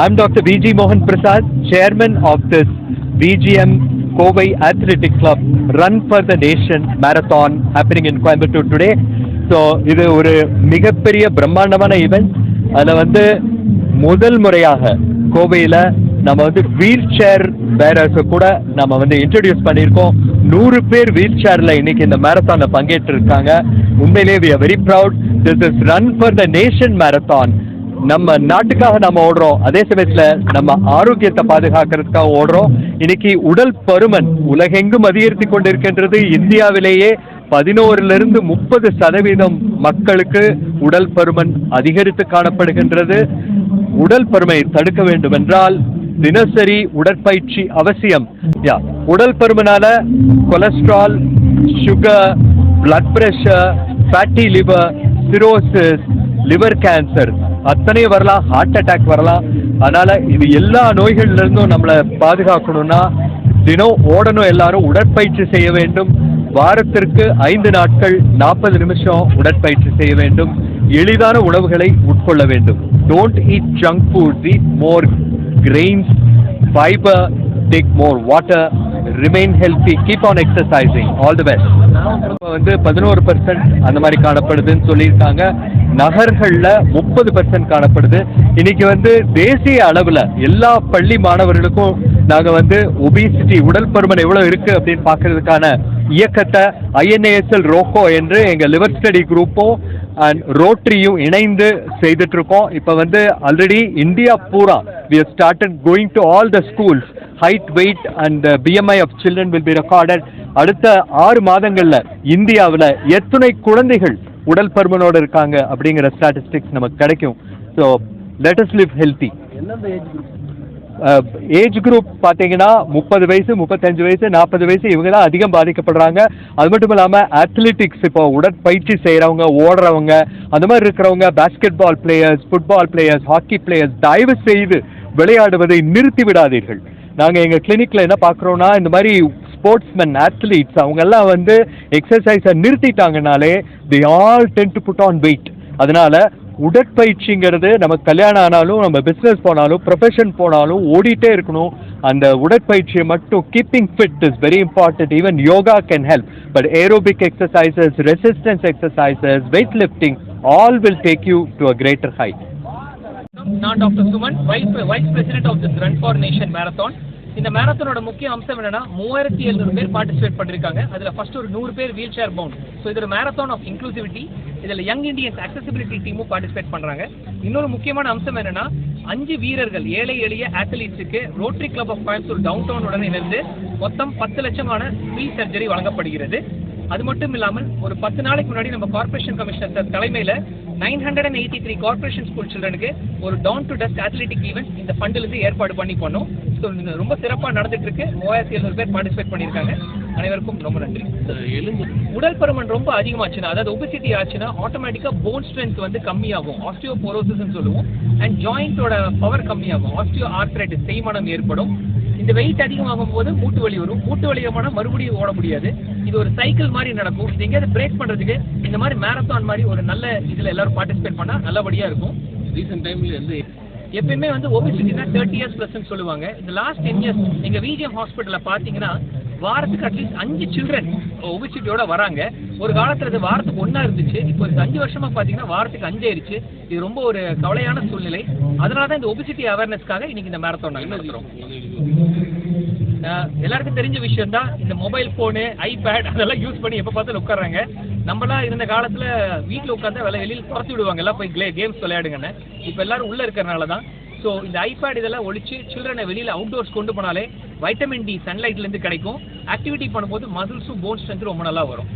I'm Dr. V.G. Mohan Prasad, Chairman of this VGM Kovai Athletic Club Run for the Nation Marathon happening in Coimbatore today. So, இது ஒரு மிகப்பெரிய பிரம்மாண்டமான event. அதில் முதல் முறையாக கோவையில் நம்ம வீல் சேர் பேரர்ஸை கூட நம்ம இன்ட்ரடியூஸ் பண்ணியிருக்கோம். 100 பேர் வீல் சேரில் இன்னைக்கு இந்த மேரத்தானில் பங்கேற்றிருக்காங்க. உண்மையிலேயே we are very proud. This is Run for the Nation Marathon. நம்ம நாட்டுக்காக நம்ம ஓடுறோம், அதே சமயத்தில் நம்ம ஆரோக்கியத்தை பாதுகாக்கிறதுக்காக ஓடுறோம். இன்னைக்கு உடல் பருமன் உலகெங்கும் அதிகரித்து கொண்டிருக்கின்றது. இந்தியாவிலேயே 11லிருந்து 30% மக்களுக்கு உடல் பருமன் அதிகரித்து காணப்படுகின்றது. உடல் பருமனை தடுக்க வேண்டும் என்றால் தினசரி உடற்பயிற்சி அவசியம். உடல் பருமனால cholesterol, sugar, blood pressure, fatty liver, cirrhosis, liver cancer அத்தனை வரலாம், ஹார்ட் அட்டாக் வரலாம். அதனால இது எல்லா நோய்கள்ல இருந்தும் நம்மளை பாதுகாக்கணும்னா தினம் ஓடணும், எல்லாரும் உடற்பயிற்சி செய்ய வேண்டும். வாரத்திற்கு 5 நாட்கள் 40 நிமிஷம் உடற்பயிற்சி செய்ய வேண்டும். எளிதான உணவுகளை உட்கொள்ள வேண்டும். Don't eat junk foods, eat more grains, fibre, take more water, remain healthy, keep on exercising. All the best. 11% அந்த மாதிரி காணப்படுதுன்னு சொல்லியிருக்காங்க. நகர்களில் 30% காணப்படுது. இன்னைக்கு தேசிய அளவில் எல்லா பள்ளி மாணவர்களுக்கும் நாங்கள் ஒபிசிட்டி உடல் பருமன் எவ்வளோ இருக்குது அப்படின்னு பார்க்கறதுக்கான இயக்கத்தை INASL ரோக்கோ என்று எங்கள் லிவர் ஸ்டடி குரூப்பும் அண்ட் ரோட்டரியும் இணைந்து செய்துட்டு இருக்கோம். இப்போ ஆல்ரெடி இந்தியா பூரா we have started going to all the schools. Height, weight and BMI of children will be recorded. அடுத்த 6 மாதங்களில் இந்தியாவில் எத்தனை குழந்தைகள் உடல் பருமனோடு இருக்காங்க அப்படிங்கிற ஸ்டாட்டிஸ்டிக்ஸ் நமக்கு கிடைக்கும். So let us live healthy. Age group பார்த்தீங்கன்னா 30 வயசு, 35 வயசு, 40 வயசு இவங்க தான் அதிகம் பாதிக்கப்படுறாங்க. அது மட்டும் இல்லாமல் அத்லெட்டிக்ஸ், இப்போ உடற்பயிற்சி செய்கிறவங்க, ஓடுறவங்க, அந்த மாதிரி இருக்கிறவங்க, basketball players, football players, hockey players, தயவு செய்து விளையாடுவதை நிறுத்தி விடாதீர்கள். நாங்கள் எங்கள் கிளினிக்கில் என்ன பார்க்குறோன்னா, இந்த மாதிரி ஸ்போர்ட்ஸ்மென், அத்லீட்ஸ் அவங்கெல்லாம் எக்ஸசைஸை நிறுத்திட்டாங்கனாலே they all tend to put on weight. அதனால உடற்பயிற்சிங்கிறது நமக்கு கல்யாணம் ஆனாலும், நம்ம பிஸ்னஸ் போனாலும், ப்ரொஃபஷன் போனாலும் ஓடிட்டே இருக்கணும். அந்த உடற்பயிற்சியை மட்டும் keeping fit is very important. Even yoga can help, but aerobic exercises, resistance exercises, weight lifting all will take you to a greater height. நான் doctor Suman, vice president of this run for nation marathon. இந்த மேரத்தானோட முக்கிய அம்சம் என்னன்னா 3700 பேர் participate பண்ணிருக்காங்க. அதுல first ஒரு 100 பேர் வீல் சேர் பவுண்ட். ஸோ இது ஒரு மேரத்தான் ஆஃப் இன்க்ளூசிவிட்டி. இதில் யங் இண்டியன்ஸ் அக்சசிபிலிட்டி டீமும் பார்ட்டிசிபேட் பண்றாங்க. இன்னொரு முக்கியமான அம்சம் என்னன்னா 5 வீரர்கள், ஏழை எளிய அத்லீட்ஸுக்கு Rotary Club of Coimbatore town டவுனுடன் இணைந்து மொத்தம் 10 லட்சமான ஃப்ரீ சர்ஜரி வழங்கப்படுகிறது. அது மட்டும் இல்லாமல் ஒரு 10 நாளைக்கு முன்னாடி நம்ம கார்பரேஷன் கமிஷனர் சார் தலைமையில் 983 கார்பரேஷன் ஸ்கூல் சில்ட்ரனுக்கு ஒரு டவுன் டு டஸ்ட் அத்லெட்டிக் ஈவெண்ட் இந்த ஃபண்டிலிருந்து ஏற்பாடு பண்ணோம். ஸோ ரொம்ப சிறப்பாக நடந்துட்டு இருக்கு. 3700 பேர் பார்ட்டிசிபேட் பண்ணியிருக்காங்க. அனைவருக்கும் ரொம்ப நன்றி. உடல் பருமன் ரொம்ப அதிகமாச்சுன்னா, அதாவது ஒபிசிட்டி ஆச்சுன்னா ஆட்டோமேட்டிக்காக போன் ஸ்ட்ரென்த் கம்மியாகும், ஆஸ்டியோபோரோசிஸ்ன்னு சொல்லுவோம். அண்ட் ஜாயிண்டோட பவர் கம்மியாகும், ஆஸ்டியோ ஆர்த்ரைட்டிஸ், தேய்மானம் ஏற்படும். இந்த வெயிட் அதிகமாகும் போது மூட்டு வலி வரும். மூட்டு வலியமான மறுபடியும் ஓட முடியாது. இது ஒரு சைக்கிள் மாதிரி நடக்கும். இது எங்கேயாவது பிரேக் பண்ணுறதுக்கு இந்த மாதிரி மேரத்தான் மாதிரி ஒரு நல்ல இதில் எல்லாரும் பார்ட்டிசிபேட் பண்ணால் நல்லபடியாக இருக்கும். ரீசெண்ட் டைமில் எப்பயுமே ஒபிசிட்டினா 30 years ப்ளஸ்ன்னு சொல்லுவாங்க. இந்த லாஸ்ட் 10 years எங்கள் VGM ஹாஸ்பிட்டலில் பார்த்தீங்கன்னா வாரத்துக்கு அட்லீஸ்ட் 5 சில்ட்ரன் ஒபிசிட்டியோட வராங்க. ஒரு காலத்தில் அது வாரத்துக்கு 1 இருந்துச்சு. இப்போ 5 வருஷமாக பார்த்தீங்கன்னா வாரத்துக்கு 5 ஆயிடுச்சு. இது ரொம்ப ஒரு கவலையான சூழ்நிலை. அதனால தான் இந்த ஒபிசிட்டி அவேர்னஸ்க்காக இன்னைக்கு இந்த மேரத்தான் நாங்கள் நடத்துகிறோம். எல்லாருக்கும் தெரிஞ்ச விஷயம் தான், இந்த மொபைல் ஃபோனு, ஐபேட் அதெல்லாம் யூஸ் பண்ணி எப்போ பார்த்தாலும் உட்காராங்க. நம்மளாம் இருந்த காலத்தில் வீட்டில் உட்காந்து வெளியில் துரத்தி விடுவாங்க, எல்லாம் போய் கேம்ஸ் விளையாடுங்கன்னு. இப்போ எல்லாரும் உள்ளே இருக்கிறனால தான். ஸோ இந்த ஐபேட் இதெல்லாம் ஒழிச்சு சில்ட்ரனை வெளியில் அவுட்டோர்ஸ் கொண்டு போனாலே வைட்டமின் டி சன்லைட்லேருந்து கிடைக்கும். ஆக்டிவிட்டி பண்ணும்போது மசில்ஸும் போன் ஸ்ட்ரென்த்தும் ரொம்ப நல்லா வரும்.